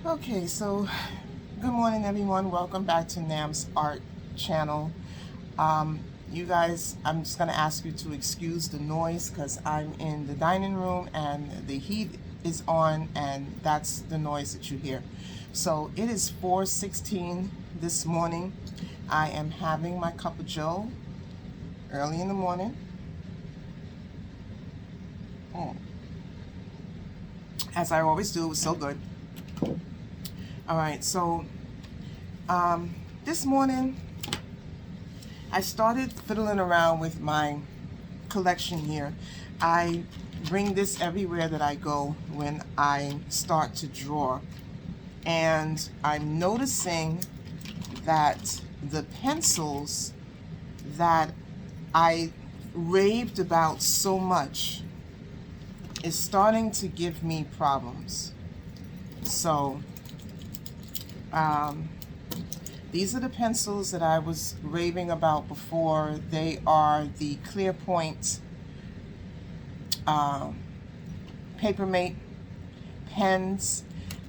Okay, so good morning, everyone. Welcome back to Nam's Art Channel. You guys, I'm just going to ask you to excuse the noise because I'm in the dining room and the heat is on, and that's the noise that you hear. So it is 4:16 this morning. I am having my cup of joe early in the morning. Mm. As I always do, it was so good. All right, so um, this morning I started fiddling around with my collection here. I bring this everywhere that I go when I start to draw. And I'm noticing that the pencils that I raved about so much is starting to give me problems. So, um, these are the pencils that I was raving about before. They are the Clearpoint Papermate pens.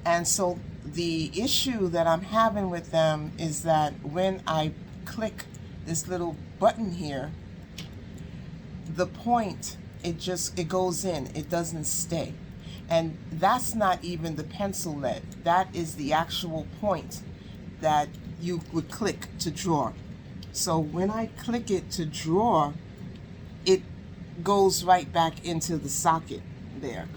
And so the issue that I'm having with them is that when I click this little button here, the point, it goes in, it doesn't stay. And that's not even the pencil lead. That is the actual point that you would click to draw. So when I click it to draw, it goes right back into the socket there.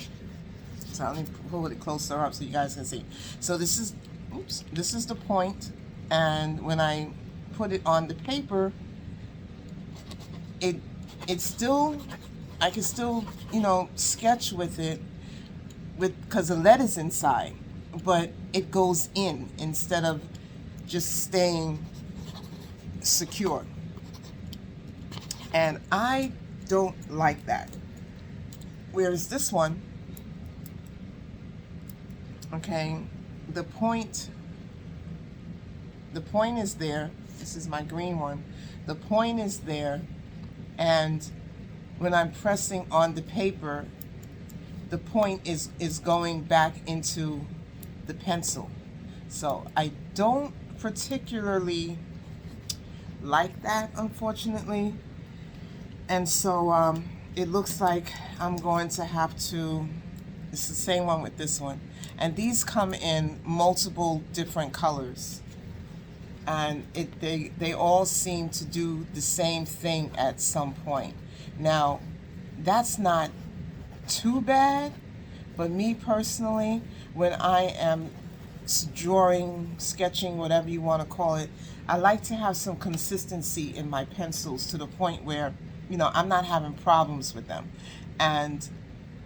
So let me pull it closer up so you guys can see. So this is, oops, this is the point, and when I put it on the paper, it's still, I can still, sketch with it because the lead is inside, but it goes in instead of just staying secure. And I don't like that. Whereas this one, okay, the point is there. This is my green one. The point is there, and when I'm pressing on the paper, the point is going back into the pencil. So I don't particularly like that, unfortunately. And so it looks like I'm going to have to, it's the same one with this one. And these come in multiple different colors. And they all seem to do the same thing at some point. Now, that's not too bad, but me personally, when I am drawing, sketching, whatever you want to call it, I like to have some consistency in my pencils to the point where, I'm not having problems with them. And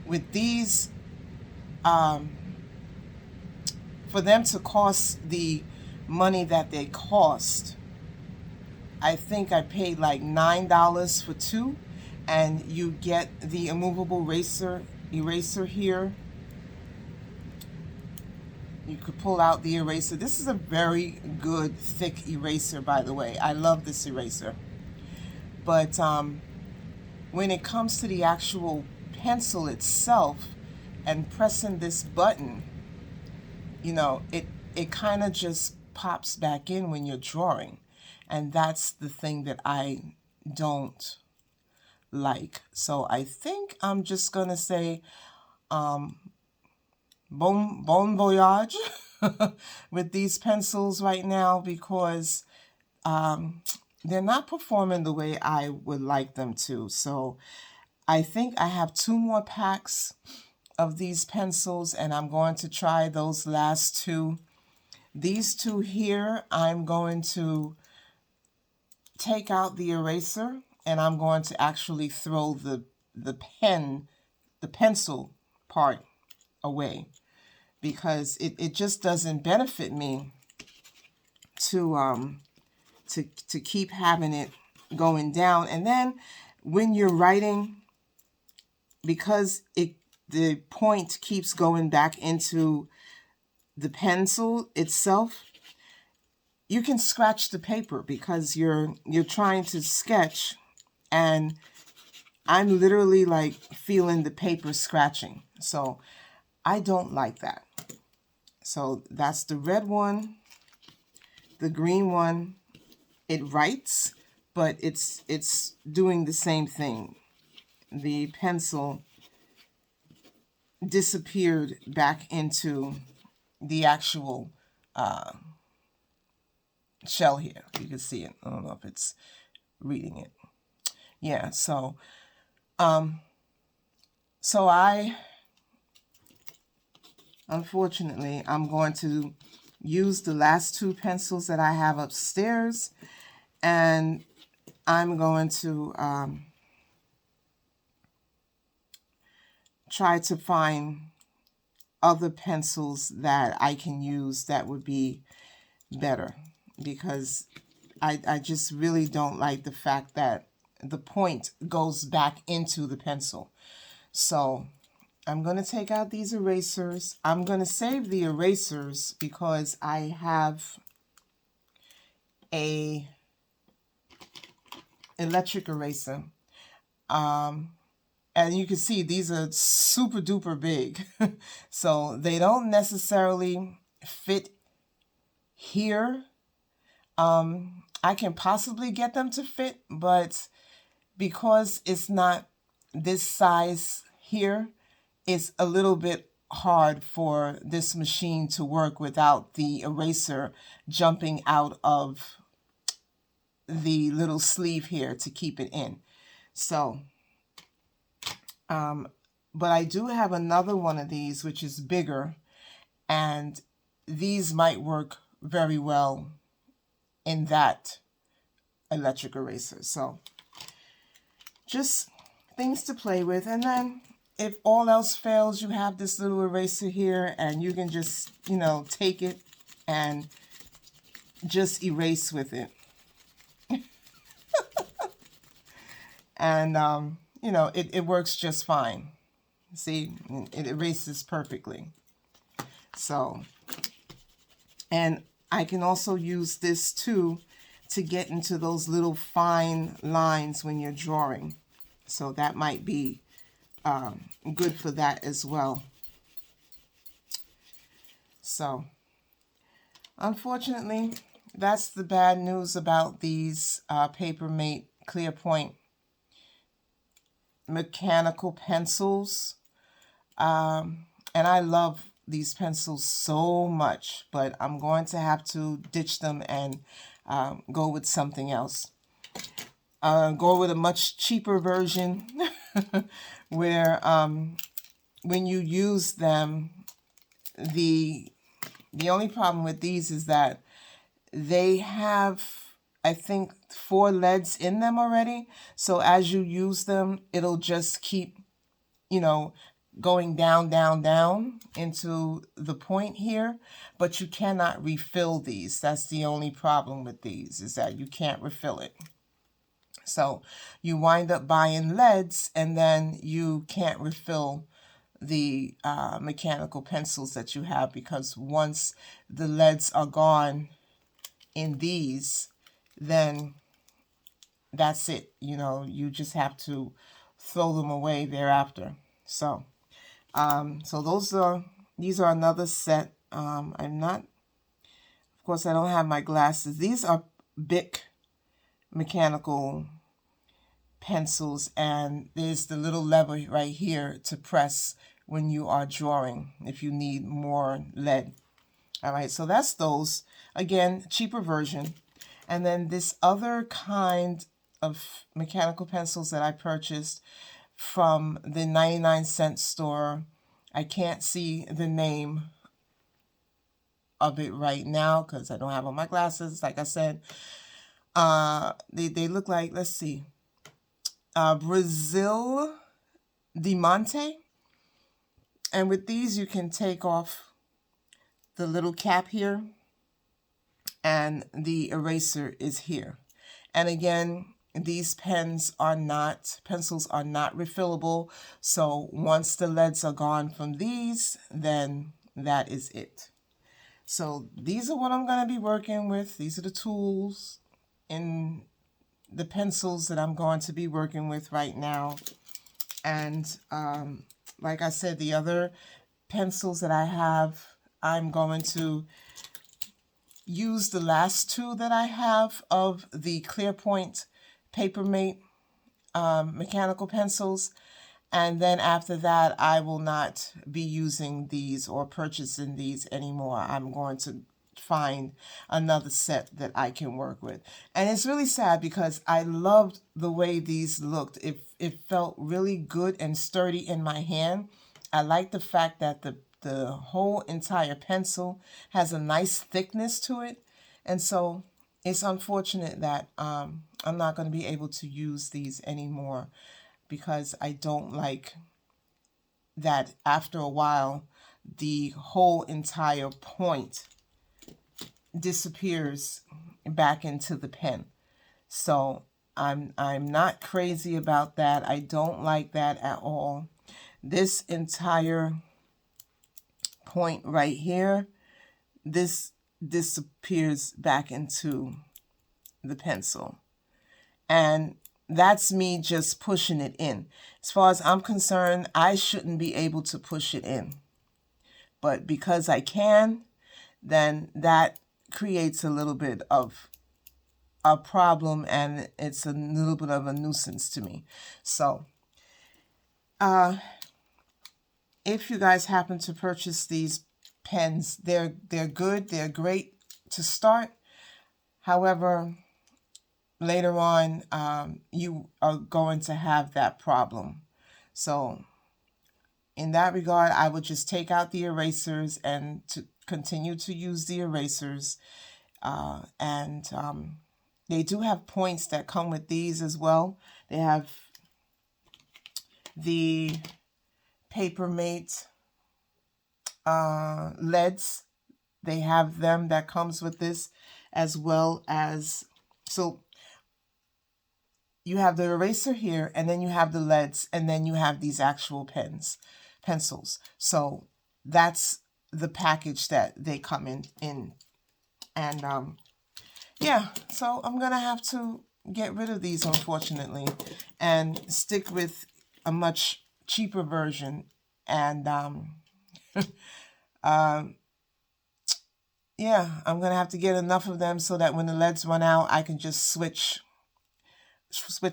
with these, for them to cost the money that they cost, I think I paid like $9 for two, and you get the immovable eraser here. You could pull out the eraser. This is a very good thick eraser, by the way. I love this eraser. But when it comes to the actual pencil itself and pressing this button, it kind of just pops back in when you're drawing. And that's the thing that I don't like. So I think I'm just going to say bon voyage with these pencils right now, because they're not performing the way I would like them to. So I think I have 2 more packs of these pencils, and I'm going to try those last 2. These 2 here, I'm going to take out the eraser, and I'm going to actually throw the pencil part away, because it just doesn't benefit me to keep having it going down. And then when you're writing, because the point keeps going back into the pencil itself, you can scratch the paper because you're trying to sketch, and I'm literally like feeling the paper scratching. So I don't like that. So that's the red one. The green one, it writes, but it's doing the same thing. The pencil disappeared back into the actual shell here. You can see it. I don't know if it's reading it. Yeah, so unfortunately, I'm going to use the last two pencils that I have upstairs, and I'm going to try to find other pencils that I can use that would be better, because I just really don't like the fact that the point goes back into the pencil. So I'm going to take out these erasers. I'm going to save the erasers because I have a electric eraser. And you can see these are super duper big. So they don't necessarily fit here. I can possibly get them to fit, but because it's not this size here, it's a little bit hard for this machine to work without the eraser jumping out of the little sleeve here to keep it in. So, but I do have another one of these which is bigger, and these might work very well in that electric eraser. So just things to play with. And then if all else fails, you have this little eraser here, and you can just, you know, take it and just erase with it. And, you know, it works just fine. See, it erases perfectly. So, and I can also use this too to get into those little fine lines when you're drawing. So that might be good for that as well. So, unfortunately, that's the bad news about these Papermate Clearpoint mechanical pencils. And I love these pencils so much, but I'm going to have to ditch them and go with something else. Go with a much cheaper version where when you use them, the only problem with these is that they have, I think, 4 leads in them already. So as you use them, it'll just keep, you know, going down, down, down into the point here. But you cannot refill these. That's the only problem with these, is that you can't refill it. So you wind up buying leads, and then you can't refill the mechanical pencils that you have, because once the leads are gone in these, then that's it. You know, you just have to throw them away thereafter. So, so these are another set. I'm not, of course, I don't have my glasses. These are Bic mechanical pencils, and there's the little lever right here to press when you are drawing if you need more lead. All right, so that's those. Again, cheaper version. And then this other kind of mechanical pencils that I purchased from the 99-cent store. I can't see the name of it right now because I don't have on my glasses, like I said. They look like, let's see, Brazil Diamante. And with these, you can take off the little cap here, and the eraser is here. And again, these pencils are not refillable. So once the leads are gone from these, then that is it. So these are what I'm going to be working with. These are the tools in the pencils that I'm going to be working with right now. And like I said, the other pencils that I have I'm going to use the last two that I have of the Clearpoint Papermate mechanical pencils. And then after that, I will not be using these or purchasing these anymore. I'm going to find another set that I can work with. And it's really sad because I loved the way these looked. It felt really good and sturdy in my hand. I like the fact that the whole entire pencil has a nice thickness to it. And so it's unfortunate that I'm not going to be able to use these anymore, because I don't like that after a while the whole entire point disappears back into the pen. So I'm not crazy about that. I don't like that at all. This entire point right here, this disappears back into the pencil. And that's me just pushing it in. As far as I'm concerned, I shouldn't be able to push it in. But because I can, then that creates a little bit of a problem, and it's a little bit of a nuisance to me. So, if you guys happen to purchase these pens, they're good, they're great to start. However, later on, you are going to have that problem. So in that regard, I would just take out the erasers and to continue to use the erasers. They do have points that come with these as well. They have the Papermate leads. They have them that comes with this, as well as, so you have the eraser here, and then you have the leads, and then you have these actual pencils. So that's the package that they come in. And yeah, so I'm gonna have to get rid of these, unfortunately, and stick with a much cheaper version. And yeah, I'm gonna have to get enough of them so that when the leads run out, I can just switch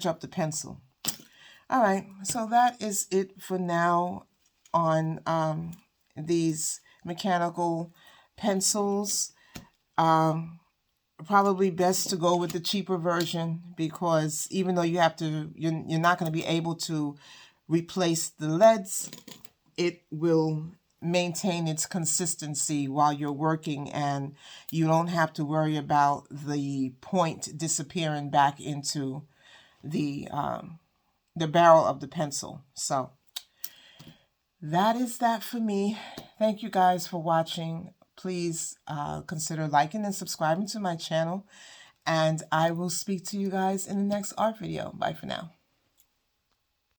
up the pencil. All right, so that is it for now on these mechanical pencils. Probably best to go with the cheaper version, because even though you're not going to be able to replace the leads, it will maintain its consistency while you're working, and you don't have to worry about the point disappearing back into the barrel of the pencil. So that is that for me. Thank you guys for watching. Please consider liking and subscribing to my channel, and I will speak to you guys in the next art video. Bye for now.